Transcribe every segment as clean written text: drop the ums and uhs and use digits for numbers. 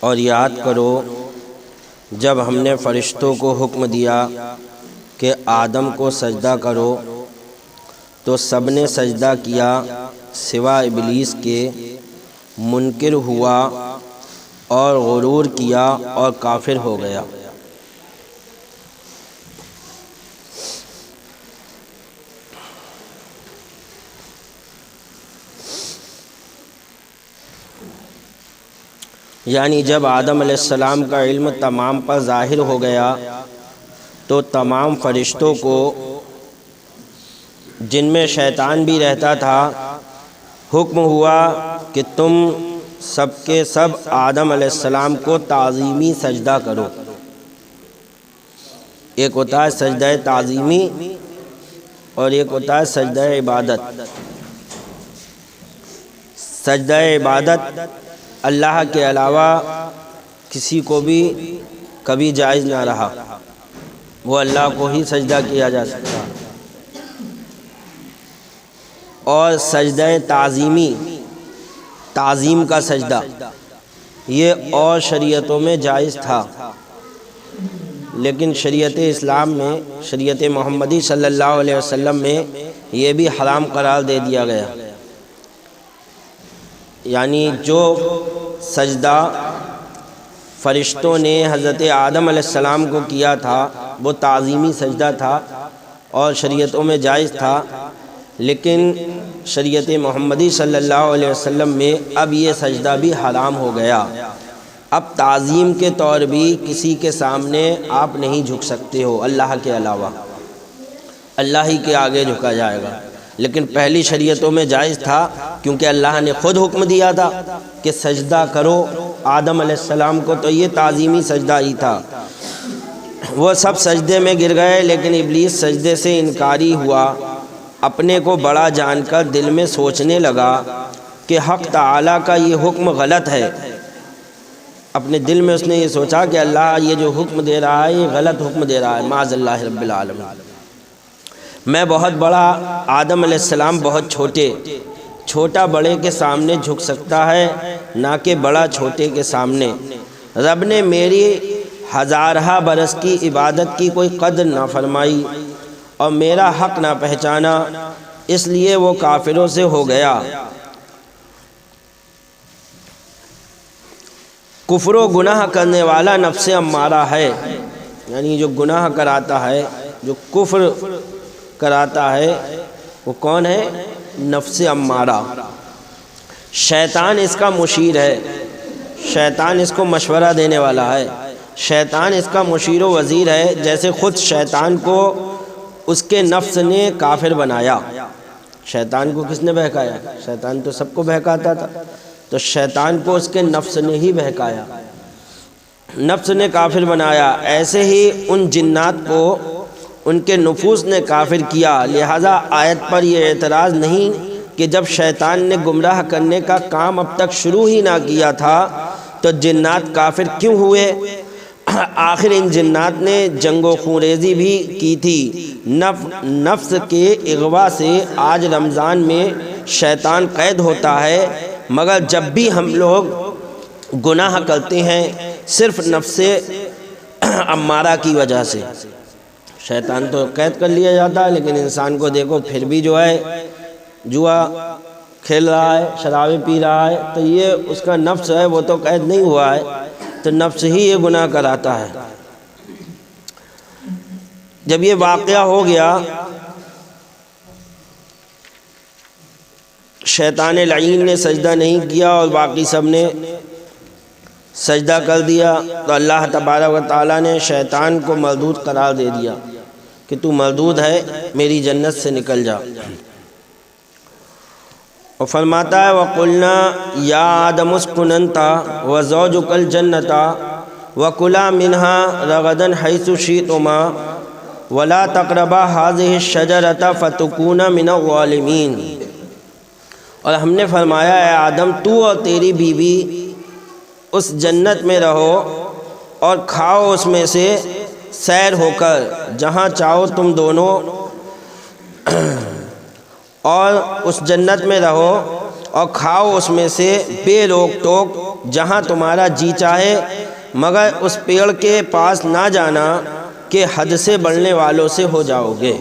اور یاد کرو جب ہم نے فرشتوں کو حکم دیا کہ آدم کو سجدہ کرو تو سب نے سجدہ کیا سوائے ابلیس کے، منکر ہوا اور غرور کیا اور کافر ہو گیا۔ یعنی جب آدم علیہ السلام کا علم تمام پر ظاہر ہو گیا تو تمام فرشتوں کو، جن میں شیطان بھی رہتا تھا، حکم ہوا کہ تم سب کے سب آدم علیہ السلام کو تعظیمی سجدہ کرو۔ ایک ہوتا ہے سجدہ تعظیمی اور ایک ہوتا ہے سجدہ عبادت۔ سجدہ عبادت اللہ کے علاوہ کسی کو بھی کبھی جائز نہ رہا، وہ اللہ کو ہی سجدہ کیا جا سکتا۔ اور سجدہ تعظیمی، تعظیم کا سجدہ، یہ اور شریعتوں میں جائز تھا، لیکن شریعت اسلام میں، شریعت محمدی صلی اللہ علیہ وسلم میں یہ بھی حرام قرار دے دیا گیا۔ یعنی جو سجدہ فرشتوں نے حضرت آدم علیہ السلام کو کیا تھا وہ تعظیمی سجدہ تھا اور شریعتوں میں جائز تھا، لیکن شریعت محمدی صلی اللہ علیہ وسلم میں اب یہ سجدہ بھی حرام ہو گیا۔ اب تعظیم کے طور بھی کسی کے سامنے آپ نہیں جھک سکتے ہو اللہ کے علاوہ، اللہ ہی کے آگے جھکا جائے گا، لیکن پہلی شریعتوں میں جائز تھا کیونکہ اللہ نے خود حکم دیا تھا کہ سجدہ کرو آدم علیہ السلام کو، تو یہ تعظیمی سجدہ ہی تھا۔ وہ سب سجدے میں گر گئے، لیکن ابلیس سجدے سے انکاری ہوا، اپنے کو بڑا جان کر دل میں سوچنے لگا کہ حق تعالیٰ کا یہ حکم غلط ہے۔ اپنے دل میں اس نے یہ سوچا کہ اللہ یہ جو حکم دے رہا ہے یہ غلط حکم دے رہا ہے، معاذ اللہ رب العالمین۔ میں بہت بڑا، آدم علیہ السلام بہت چھوٹے، چھوٹا بڑے کے سامنے جھک سکتا ہے نہ کہ بڑا چھوٹے کے سامنے۔ رب نے میری ہزارہ برس کی عبادت کی کوئی قدر نہ فرمائی اور میرا حق نہ پہچانا، اس لیے وہ کافروں سے ہو گیا۔ کفر و گناہ کرنے والا نفس امارہ ہے، یعنی جو گناہ کراتا ہے، جو کفر کراتا ہے، وہ کون ہے؟ نفس امارہ۔ شیطان اس کا مشیر ہے، شیطان اس کو مشورہ دینے والا ہے، شیطان اس کا مشیر و وزیر ہے۔ جیسے خود شیطان کو اس کے نفس نے کافر بنایا۔ شیطان کو کس نے بہکایا؟ شیطان تو سب کو بہکاتا تھا، تو شیطان کو اس کے نفس نے ہی بہکایا، نفس نے کافر بنایا۔ ایسے ہی ان جنات کو ان کے نفوس نے کافر کیا، لہذا آیت پر یہ اعتراض نہیں کہ جب شیطان نے گمراہ کرنے کا کام اب تک شروع ہی نہ کیا تھا تو جنات کافر کیوں ہوئے؟ آخر ان جنات نے جنگ و خونریزی بھی کی تھی، نفس کے اغوا سے آج رمضان میں شیطان قید ہوتا ہے، مگر جب بھی ہم لوگ گناہ کرتے ہیں صرف نفس امارہ کی وجہ سے۔ شیطان تو قید کر لیا جاتا ہے، لیکن انسان کو دیکھو پھر بھی جو ہے جوا کھیل رہا ہے، شرابیں پی رہا ہے، تو یہ اس کا نفس ہے، وہ تو قید نہیں ہوا ہے، تو نفس ہی یہ گناہ کراتا ہے۔ جب یہ واقعہ ہو گیا، شیطان لعین نے سجدہ نہیں کیا اور باقی سب نے سجدہ کر دیا، تو اللہ تبارک و تعالیٰ نے شیطان کو مردود قرار دے دیا کہ تو مردود ہے، میری جنت سے نکل جا۔ اور فرماتا ہے وَقُلْنَا يَا آدَمُ اسْكُنْ أَنْتَ وَزَوْجُكَ الْجَنَّةَ وَكُلَا مِنْهَا رَغَدًا حَيْثُ شِئْتُمَا وَلَا تَقْرَبَا هَٰذِهِ الشَّجَرَةَ فَتَكُونَا مِنَ الظَّالِمِينَ۔ اور ہم نے فرمایا اے آدم تو اور تیری بیوی اس جنت میں رہو اور کھاؤ اس میں سے سیر ہو کر جہاں چاہو تم دونوں، اور اس جنت میں رہو اور کھاؤ اس میں سے بے روک ٹوک جہاں تمہارا جی چاہے، مگر اس پیڑ کے پاس نہ جانا کہ حد سے بڑھنے والوں سے ہو جاؤ گے۔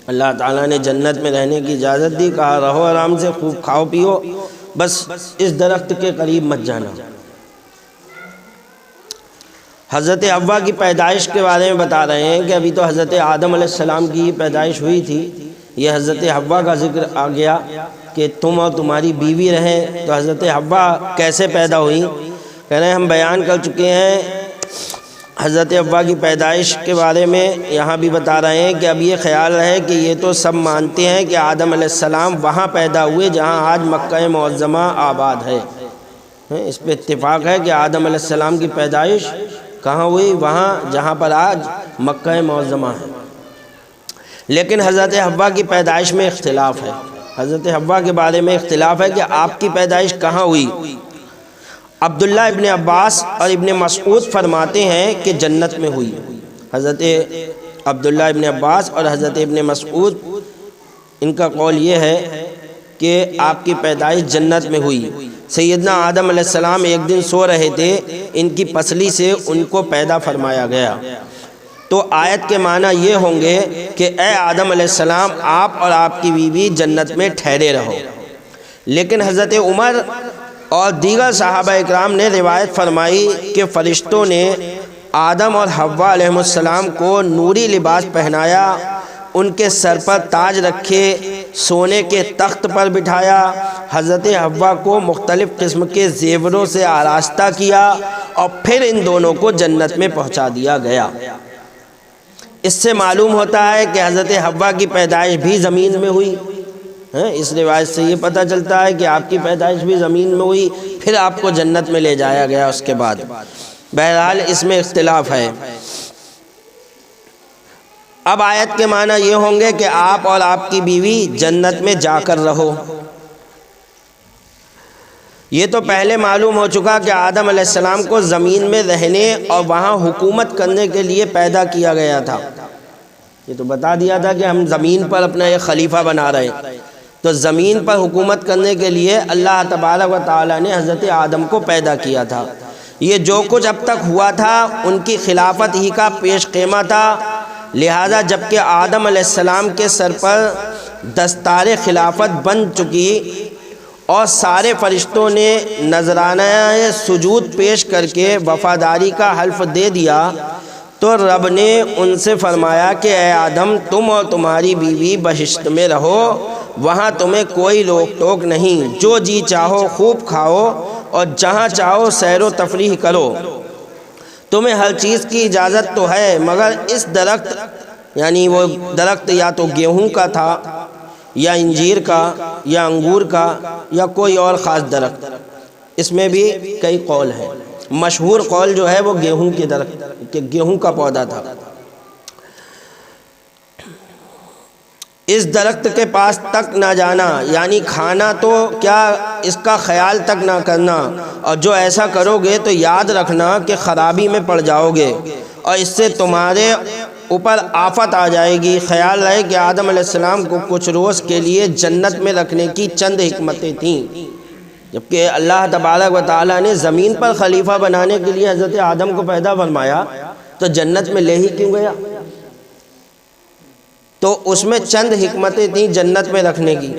اللہ تعالیٰ نے جنت میں رہنے کی اجازت دی، کہا رہو آرام سے، خوب کھاؤ پیو، بس اس درخت کے قریب مت جانا۔ حضرت حوا کی پیدائش کے بارے میں بتا رہے ہیں کہ ابھی تو حضرت آدم علیہ السلام کی پیدائش ہوئی تھی، یہ حضرت حوا کا ذکر آ گیا کہ تم اور تمہاری بیوی رہیں۔ تو حضرت حوا کیسے پیدا ہوئی؟ کہہ رہے ہیں ہم بیان کر چکے ہیں حضرت حوا کی پیدائش کے بارے میں، یہاں بھی بتا رہے ہیں کہ اب یہ خیال رہے کہ یہ تو سب مانتے ہیں کہ آدم علیہ السلام وہاں پیدا ہوئے جہاں آج مکہ معظمہ آباد ہے، اس پہ اتفاق ہے کہ آدم علیہ السلام کی پیدائش کہاں ہوئی؟ وہاں جہاں پر آج مکہ معظمہ ہے۔ لیکن حضرت حوا کی پیدائش میں اختلاف ہے، حضرت حوا کے بارے میں اختلاف ہے کہ آپ کی پیدائش کہاں ہوئی۔ عبداللہ ابن عباس اور ابن مسعود فرماتے ہیں کہ جنت میں ہوئی۔ حضرت عبداللہ ابن عباس اور حضرت ابن مسعود ان کا قول یہ ہے کہ آپ کی پیدائش جنت میں ہوئی۔ سیدنا آدم علیہ السلام ایک دن سو رہے تھے، ان کی پسلی سے ان کو پیدا فرمایا گیا۔ تو آیت کے معنی یہ ہوں گے کہ اے آدم علیہ السلام، آپ اور آپ کی بیوی جنت میں ٹھہرے رہو۔ لیکن حضرت عمر اور دیگر صحابہ اکرام نے روایت فرمائی کہ فرشتوں نے آدم اور حوا علیہ السلام کو نوری لباس پہنایا، ان کے سر پر تاج رکھے، سونے کے تخت پر بٹھایا، حضرت حوا کو مختلف قسم کے زیوروں سے آراستہ کیا اور پھر ان دونوں کو جنت میں پہنچا دیا گیا۔ اس سے معلوم ہوتا ہے کہ حضرت حوا کی پیدائش بھی زمین میں ہوئی، اس روایت سے یہ پتہ چلتا ہے کہ آپ کی پیدائش بھی زمین میں ہوئی، پھر آپ کو جنت میں لے جایا گیا اس کے بعد۔ بہرحال اس میں اختلاف ہے۔ اب آیت کے معنی یہ ہوں گے کہ آپ اور آپ کی بیوی جنت میں جا کر رہو۔ یہ تو پہلے معلوم ہو چکا کہ آدم علیہ السلام کو زمین میں رہنے اور وہاں حکومت کرنے کے لیے پیدا کیا گیا تھا۔ یہ تو بتا دیا تھا کہ ہم زمین پر اپنا ایک خلیفہ بنا رہے ہیں، تو زمین پر حکومت کرنے کے لیے اللہ تبارک و تعالی نے حضرت آدم کو پیدا کیا تھا۔ یہ جو کچھ اب تک ہوا تھا ان کی خلافت ہی کا پیش خیمہ تھا، لہذا جب کہ آدم علیہ السلام کے سر پر دستار خلافت بن چکی اور سارے فرشتوں نے نذرانہ سجود پیش کر کے وفاداری کا حلف دے دیا، تو رب نے ان سے فرمایا کہ اے آدم، تم اور تمہاری بیوی بہشت میں رہو، وہاں تمہیں کوئی روک ٹوک نہیں، جو جی چاہو خوب کھاؤ اور جہاں چاہو سیر و تفریح کرو، تمہیں ہر چیز کی اجازت تو ہے، مگر اس درخت، یعنی وہ درخت یا تو گیہوں کا تھا یا انجیر کا یا انگور کا یا کوئی اور خاص درخت، اس میں بھی کئی قول ہیں۔ مشہور قول جو ہے وہ گیہوں کے درخت کہ گیہوں کا پودا تھا۔ اس درخت کے پاس تک نہ جانا، یعنی کھانا تو کیا اس کا خیال تک نہ کرنا، اور جو ایسا کرو گے تو یاد رکھنا کہ خرابی میں پڑ جاؤ گے اور اس سے تمہارے اوپر آفت آ جائے گی۔ خیال رہے کہ آدم علیہ السلام کو کچھ روز کے لیے جنت میں رکھنے کی چند حکمتیں تھیں، جبکہ اللہ تبارک و تعالیٰ نے زمین پر خلیفہ بنانے کے لیے حضرت آدم کو پیدا فرمایا، تو جنت میں لے ہی کیوں گیا؟ تو اس میں چند حکمتیں تھیں جنت میں رکھنے کی۔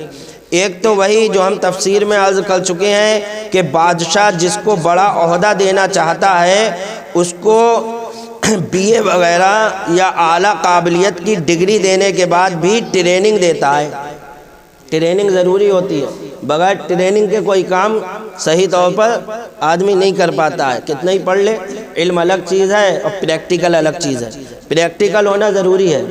ایک تو وہی جو ہم تفسیر میں عرض کر چکے ہیں کہ بادشاہ جس کو بڑا عہدہ دینا چاہتا ہے اس کو BA وغیرہ یا اعلیٰ قابلیت کی ڈگری دینے کے بعد بھی ٹریننگ دیتا ہے۔ ٹریننگ ضروری ہوتی ہے، بغیر ٹریننگ کے کوئی کام صحیح طور پر آدمی نہیں کر پاتا ہے، کتنا ہی پڑھ لے، علم الگ چیز ہے اور پریکٹیکل الگ چیز ہے، پریکٹیکل ہونا ضروری ہے۔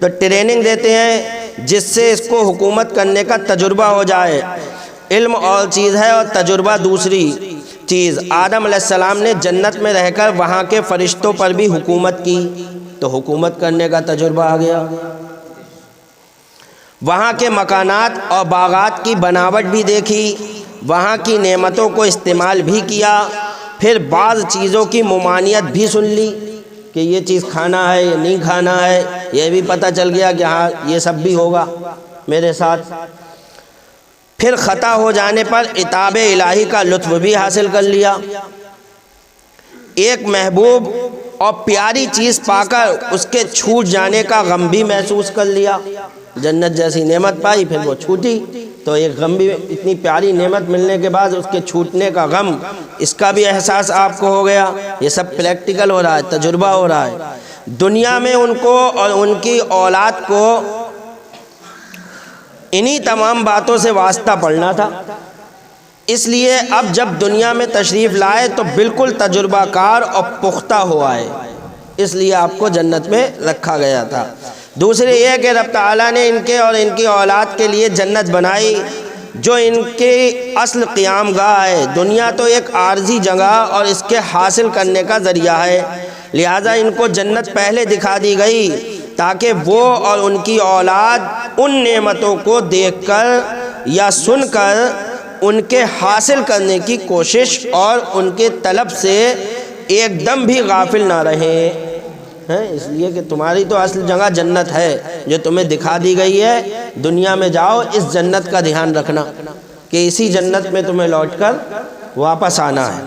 تو ٹریننگ دیتے ہیں جس سے اس کو حکومت کرنے کا تجربہ ہو جائے۔ علم اور چیز ہے اور تجربہ دوسری چیز۔ آدم علیہ السلام نے جنت میں رہ کر وہاں کے فرشتوں پر بھی حکومت کی، تو حکومت کرنے کا تجربہ آ گیا۔ وہاں کے مکانات اور باغات کی بناوٹ بھی دیکھی، وہاں کی نعمتوں کو استعمال بھی کیا، پھر بعض چیزوں کی ممانعت بھی سن لی کہ یہ چیز کھانا ہے یہ نہیں کھانا ہے، یہ بھی پتہ چل گیا کہ ہاں یہ سب بھی ہوگا میرے ساتھ۔ پھر خطا ہو جانے پر عتاب الہی کا لطف بھی حاصل کر لیا، ایک محبوب اور پیاری چیز پا کر اس کے چھوٹ جانے کا غم بھی محسوس کر لیا۔ جنت جیسی نعمت پائی پھر وہ چھوٹی تو ایک غم بھی، اتنی پیاری نعمت ملنے کے بعد اس کے چھوٹنے کا غم، اس کا بھی احساس آپ کو ہو گیا۔ یہ سب پریکٹیکل ہو رہا ہے، تجربہ ہو رہا ہے۔ دنیا میں ان کو اور ان کی اولاد کو انہی تمام باتوں سے واسطہ پڑنا تھا، اس لیے اب جب دنیا میں تشریف لائے تو بالکل تجربہ کار اور پختہ ہو آئے، اس لیے آپ کو جنت میں رکھا گیا تھا۔ دوسرے یہ کہ رب تعالیٰ نے ان کے اور ان کی اولاد کے لیے جنت بنائی جو ان کے اصل قیام گاہ ہے۔ دنیا تو ایک عارضی جگہ اور اس کے حاصل کرنے کا ذریعہ ہے، لہٰذا ان کو جنت پہلے دکھا دی گئی تاکہ وہ اور ان کی اولاد ان نعمتوں کو دیکھ کر یا سن کر ان کے حاصل کرنے کی کوشش اور ان کے طلب سے ایک دم بھی غافل نہ رہیں۔ اس لیے کہ تمہاری تو اصل جگہ جنت ہے جو تمہیں دکھا دی گئی ہے، دنیا میں جاؤ اس جنت کا دھیان رکھنا کہ اسی جنت میں تمہیں لوٹ کر واپس آنا ہے۔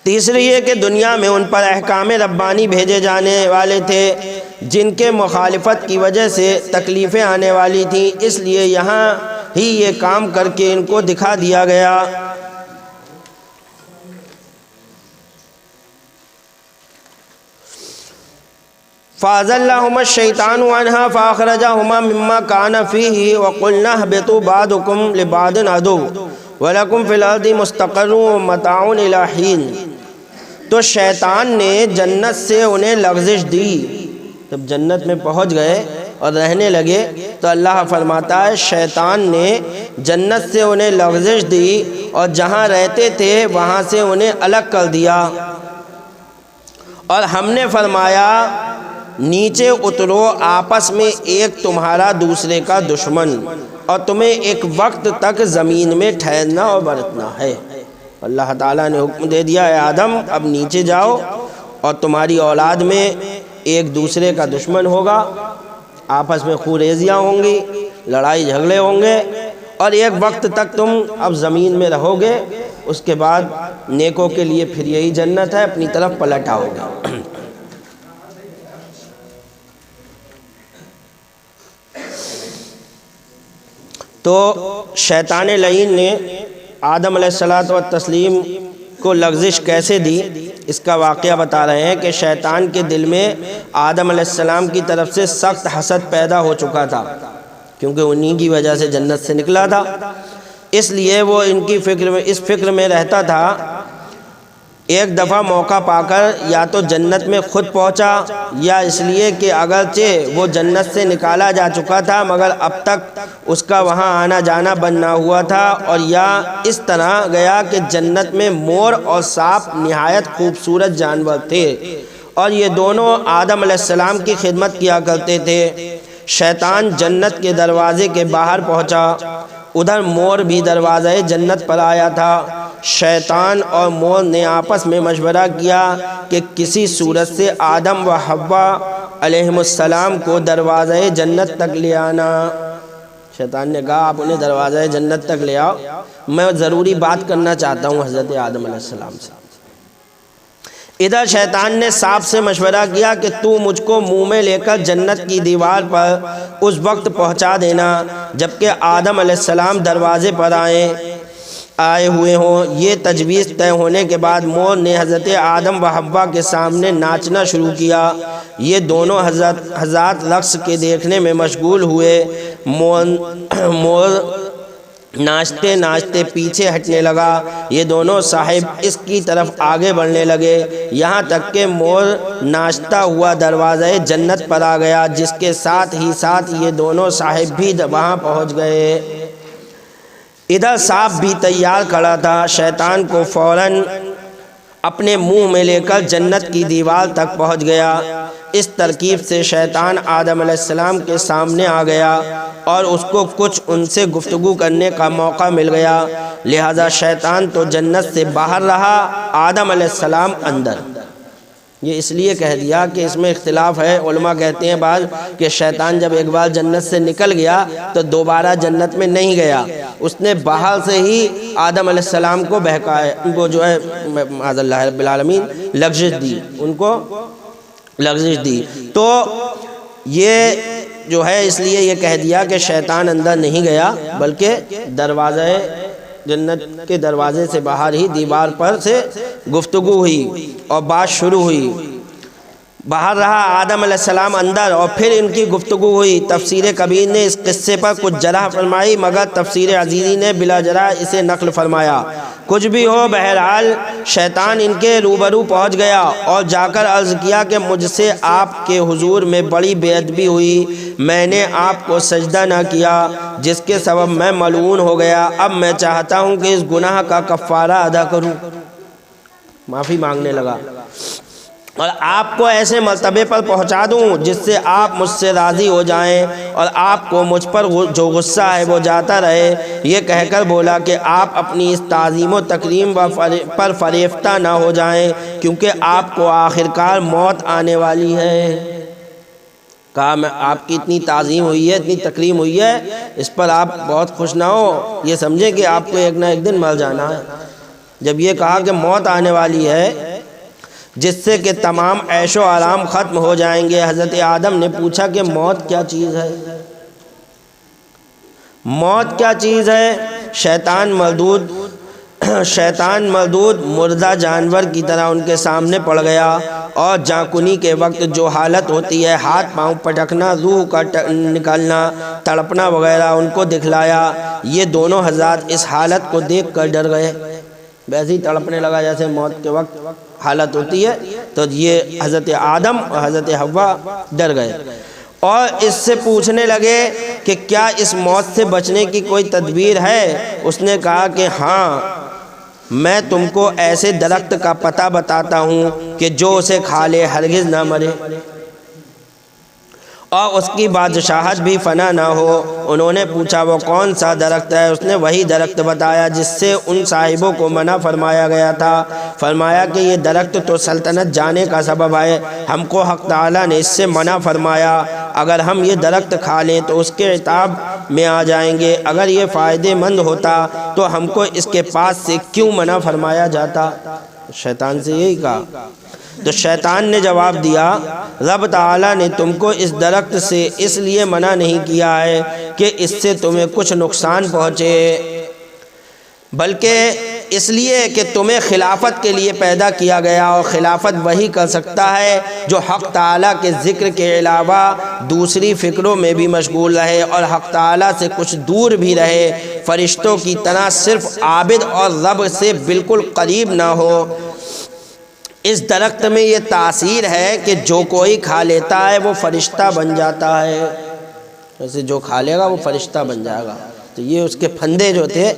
تیسری یہ کہ دنیا میں ان پر احکام ربانی بھیجے جانے والے تھے جن کے مخالفت کی وجہ سے تکلیفیں آنے والی تھیں، اس لیے یہاں ہی یہ کام کر کے ان کو دکھا دیا گیا۔ فَأَزَلَّهُمَا الشَّيْطَانُ عَنْهَا فَأَخْرَجَهُمَا مِمَّا كَانَ فِيهِ وَقُلْنَا اهْبِطُوا بَعْضُكُمْ لِبَعْضٍ عَدُوٌّ وَلَكُمْ فِي الْأَرْضِ مُسْتَقَرٌّ وَمَتَاعٌ إِلَىٰ حِينٍ۔ تو شیطان نے جنت سے انہیں لغزش دی، جب جنت میں پہنچ گئے اور رہنے لگے تو اللہ فرماتا ہے شیطان نے جنت سے انہیں لغزش دی اور جہاں رہتے تھے وہاں سے انہیں الگ کر دیا، اور ہم نے فرمایا نیچے اترو، آپس میں ایک تمہارا دوسرے کا دشمن، اور تمہیں ایک وقت تک زمین میں ٹھہرنا اور برتنا ہے۔ اللہ تعالیٰ نے حکم دے دیا ہے آدم اب نیچے جاؤ، اور تمہاری اولاد میں ایک دوسرے کا دشمن ہوگا، آپس میں خوریزیاں ہوں گی، لڑائی جھگڑے ہوں گے، اور ایک وقت تک تم اب زمین میں رہو گے، اس کے بعد نیکوں کے لیے پھر یہی جنت ہے، اپنی طرف پلٹ آؤ گے۔ تو شیطان لعین نے آدم علیہ الصلوۃ والتسلیم کو لغزش کیسے دی، اس کا واقعہ بتا رہے ہیں کہ شیطان کے دل میں آدم علیہ السلام کی طرف سے سخت حسد پیدا ہو چکا تھا، کیونکہ انہی کی وجہ سے جنت سے نکلا تھا، اس لیے وہ ان کی اس فکر میں رہتا تھا ایک دفعہ موقع پا کر یا تو جنت میں خود پہنچا، یا اس لیے کہ اگرچہ وہ جنت سے نکالا جا چکا تھا مگر اب تک اس کا وہاں آنا جانا بند نہ ہوا تھا، اور یا اس طرح گیا کہ جنت میں مور اور سانپ نہایت خوبصورت جانور تھے، اور یہ دونوں آدم علیہ السلام کی خدمت کیا کرتے تھے۔ شیطان جنت کے دروازے کے باہر پہنچا، ادھر مور بھی دروازے جنت پر آیا تھا۔ شیطان اور مور نے آپس میں مشورہ کیا کہ کسی صورت سے آدم و حوا علیہم السلام کو دروازے جنت تک لے آنا۔ شیطان نے کہا آپ انہیں دروازے جنت تک لے آؤ، میں ضروری بات کرنا چاہتا ہوں حضرت آدم علیہ السلام سے۔ ادھر شیطان نے سانپ سے مشورہ کیا کہ تو مجھ کو منہ میں لے کر جنت کی دیوار پر اس وقت پہنچا دینا جبکہ آدم علیہ السلام دروازے پر آئے ہوئے ہوں۔ یہ تجویز طے ہونے کے بعد مور نے حضرت آدم و حوا کے سامنے ناچنا شروع کیا۔ یہ دونوں حضرات رقص کے دیکھنے میں مشغول ہوئے۔ مور ناچتے ناچتے پیچھے ہٹنے لگا، یہ دونوں صاحب اس کی طرف آگے بڑھنے لگے، یہاں تک کہ مور ناچتا ہوا دروازے جنت پر آ گیا، جس کے ساتھ ہی ساتھ یہ دونوں صاحب بھی وہاں پہنچ گئے۔ ادھر سانپ بھی تیار کھڑا تھا، شیطان کو فوراً اپنے منہ میں لے کر جنت کی دیوار تک پہنچ گیا۔ اس ترکیب سے شیطان آدم علیہ السلام کے سامنے آ گیا اور اس کو کچھ ان سے گفتگو کرنے کا موقع مل گیا، لہذا شیطان تو جنت سے باہر رہا، آدم علیہ السلام اندر۔ یہ اس لیے کہہ دیا کہ اس میں اختلاف ہے۔ علماء کہتے ہیں بعض کہ شیطان جب ایک بار جنت سے نکل گیا تو دوبارہ جنت میں نہیں گیا، اس نے باہر سے ہی آدم علیہ السلام کو بہکایا، ان کو جو ہے معاذ اللہ رب العالمین لغزش دی، ان کو لغزش دی۔ تو یہ جو ہے اس لیے یہ کہہ دیا کہ شیطان اندر نہیں گیا، بلکہ دروازے جنت کے دروازے سے باہر ہی دیوار پر سے گفتگو ہوئی اور بات شروع ہوئی۔ باہر رہا آدم علیہ السلام اندر، اور پھر ان کی گفتگو ہوئی۔ تفسیر کبیر نے اس قصے پر کچھ جرح فرمائی، مگر تفسیر عزیزی نے بلا جرح اسے نقل فرمایا۔ کچھ بھی ہو، بہرحال شیطان ان کے روبرو پہنچ گیا اور جا کر عرض کیا کہ مجھ سے آپ کے حضور میں بڑی بے ادبی ہوئی، میں نے آپ کو سجدہ نہ کیا جس کے سبب میں ملعون ہو گیا۔ اب میں چاہتا ہوں کہ اس گناہ کا کفارہ ادا کروں، معافی مانگنے لگا، اور آپ کو ایسے مرتبے پر پہنچا دوں جس سے آپ مجھ سے راضی ہو جائیں اور آپ کو مجھ پر جو غصہ ہے وہ جاتا رہے۔ یہ کہہ کر بولا کہ آپ اپنی اس تعظیم و تکریم پر فریفتہ نہ ہو جائیں، کیونکہ آپ کو آخرکار موت آنے والی ہے۔ کہا میں آپ کی اتنی تعظیم ہوئی ہے، اتنی تکریم ہوئی ہے، اس پر آپ بہت خوش نہ ہو، یہ سمجھیں کہ آپ کو ایک نہ ایک دن مر جانا ہے۔ جب یہ کہا کہ موت آنے والی ہے جس سے کہ تمام عیش و آرام ختم ہو جائیں گے، حضرت آدم نے پوچھا کہ موت کیا چیز ہے؟ موت کیا چیز ہے؟ شیطان مردود مردہ جانور کی طرح ان کے سامنے پڑ گیا اور جانکنی کے وقت جو حالت ہوتی ہے، ہاتھ پاؤں پٹکنا، روح کا نکلنا، تڑپنا وغیرہ، ان کو دکھلایا۔ یہ دونوں حضرات اس حالت کو دیکھ کر ڈر گئے، ویسے ہی تڑپنے لگا جیسے موت کے وقت حالت ہوتی ہے۔ تو یہ حضرت آدم اور حضرت حوا ڈر گئے اور اس سے پوچھنے لگے کہ کیا اس موت سے بچنے کی کوئی تدبیر ہے؟ اس نے کہا کہ ہاں، میں تم کو ایسے درخت کا پتہ بتاتا ہوں کہ جو اسے کھا لے ہرگز نہ مرے اور اس کی بادشاہت بھی فنا نہ ہو۔ انہوں نے پوچھا وہ کون سا درخت ہے؟ اس نے وہی درخت بتایا جس سے ان صاحبوں کو منع فرمایا گیا تھا۔ فرمایا کہ یہ درخت تو سلطنت جانے کا سبب ہے، ہم کو حق تعالیٰ نے اس سے منع فرمایا، اگر ہم یہ درخت کھا لیں تو اس کے عتاب میں آ جائیں گے، اگر یہ فائدے مند ہوتا تو ہم کو اس کے پاس سے کیوں منع فرمایا جاتا؟ شیطان سے یہی کہا۔ تو شیطان نے جواب دیا رب تعالیٰ نے تم کو اس درخت سے اس لیے منع نہیں کیا ہے کہ اس سے تمہیں کچھ نقصان پہنچے، بلکہ اس لیے کہ تمہیں خلافت کے لیے پیدا کیا گیا، اور خلافت وہی کر سکتا ہے جو حق تعالیٰ کے ذکر کے علاوہ دوسری فکروں میں بھی مشغول رہے اور حق تعالیٰ سے کچھ دور بھی رہے، فرشتوں کی طرح صرف عابد اور رب سے بالکل قریب نہ ہو۔ اس درخت میں یہ تاثیر ہے کہ جو کوئی کھا لیتا ہے وہ فرشتہ بن جاتا ہے، جیسے جو کھا لے گا وہ فرشتہ بن جائے گا۔ تو یہ اس کے پھندے جو تھے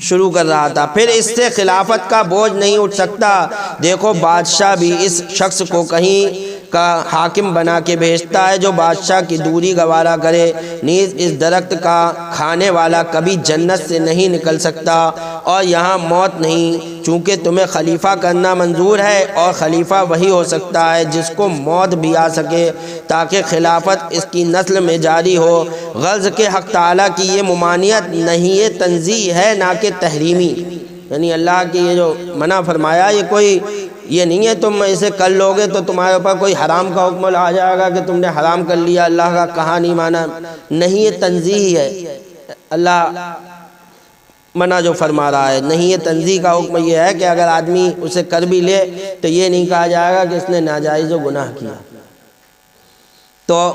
شروع کر رہا تھا۔ پھر اس سے خلافت کا بوجھ نہیں اٹھ سکتا، دیکھو بادشاہ بھی اس شخص کو کہیں کا حاکم بنا کے بھیجتا ہے جو بادشاہ کی دوری گوارا کرے، نیز اس درخت کا کھانے والا کبھی جنت سے نہیں نکل سکتا اور یہاں موت نہیں، چونکہ تمہیں خلیفہ کرنا منظور ہے، اور خلیفہ وہی ہو سکتا ہے جس کو موت بھی آ سکے تاکہ خلافت اس کی نسل میں جاری ہو۔ غرض کہ حق تعالیٰ کی یہ ممانعت نہیں، یہ تنزیہ ہے نہ کہ تحریمی، یعنی اللہ کی یہ جو منع فرمایا یہ نہیں ہے تم اسے کر لوگے تو تمہارے اوپر کوئی حرام کا حکم آ جائے گا کہ تم نے حرام کر لیا، اللہ کا کہا نہیں مانا، نہیں، یہ تنزیہ ہے، اللہ منع جو فرما رہا ہے نہیں۔ یہ تنزیہ کا حکم یہ ہے کہ اگر آدمی اسے کر بھی لے تو یہ نہیں کہا جائے گا کہ اس نے ناجائز و گناہ کیا، تو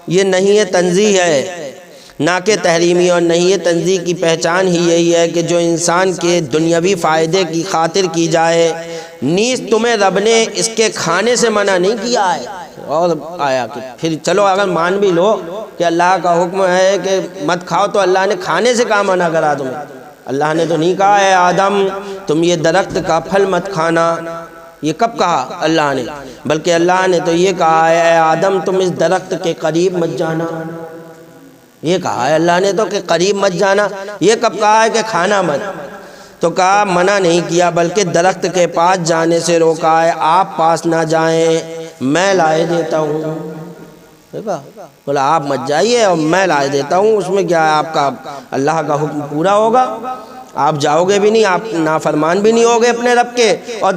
یہ نہیں، یہ تنزیہ ہے نہ کہ تحریمی، اور نہیں، یہ تنزیہ کی پہچان ہی یہی ہے کہ جو انسان کے دنیاوی فائدے کی خاطر کی جائے، نیز تمہیں رب نے اس کے کھانے سے منع نہیں کیا ہے۔ اور آیا کہ پھر چلو اگر مان بھی لو کہ اللہ کا حکم ہے کہ مت کھاؤ، تو اللہ نے کھانے سے کہاں منع کرا تمہیں؟ اللہ نے تو نہیں کہا اے آدم تم یہ درخت کا پھل مت کھانا، یہ کب کہا اللہ نے؟ بلکہ اللہ نے تو یہ کہا ہے اے آدم تم اس درخت کے قریب مت جانا، یہ کہا ہے اللہ نے تو کہ قریب مت جانا، یہ کب کہا ہے کہ کھانا مت؟ تو کہا منع نہیں کیا بلکہ درخت کے پاس جانے سے روکا ہے، آپ پاس نہ جائیں، میں لائے دیتا ہوں۔ دیکھا، بولا آپ مت جائیے اور میں لائے دیتا ہوں، اس میں کیا ہے، آپ کا اللہ کا حکم پورا ہوگا، آپ جاؤ گے بھی نہیں، آپ نافرمان بھی نہیں ہوگے اپنے رب کے، اور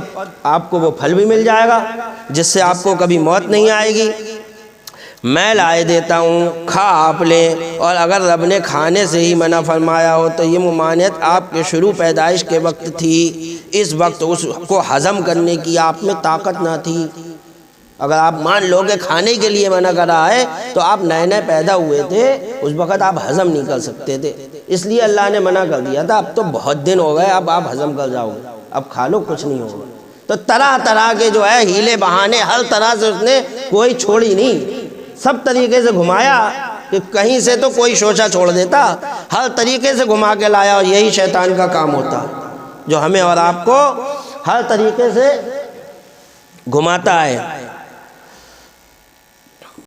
آپ کو وہ پھل بھی مل جائے گا جس سے آپ کو کبھی موت نہیں آئے گی۔ میں لائے دیتا ہوں، کھا آپ لیں، اور اگر رب نے کھانے سے ہی منع فرمایا ہو تو یہ ممانعت آپ کے شروع پیدائش کے وقت تھی، اس وقت اس کو ہضم کرنے کی آپ میں طاقت نہ تھی۔ اگر آپ مان لو کہ کھانے کے لیے منع کر رہا ہے تو آپ نئے نئے پیدا ہوئے تھے، اس وقت آپ ہضم نہیں کر سکتے تھے، اس لیے اللہ نے منع کر دیا تھا۔ اب تو بہت دن ہو گئے، اب آپ ہضم کر جاؤ گے، اب کھا لو، کچھ نہیں ہوگا۔ تو طرح طرح کے جو ہے ہیلے بہانے، ہر طرح سے اس نے کوئی چھوڑی نہیں، سب طریقے سے گھمایا کہ کہیں سے تو کوئی شوشہ چھوڑ دیتا، ہر طریقے سے گھما کے لایا، اور یہی شیطان کا کام ہوتا جو ہمیں اور آپ کو ہر طریقے سے گھماتا ہے۔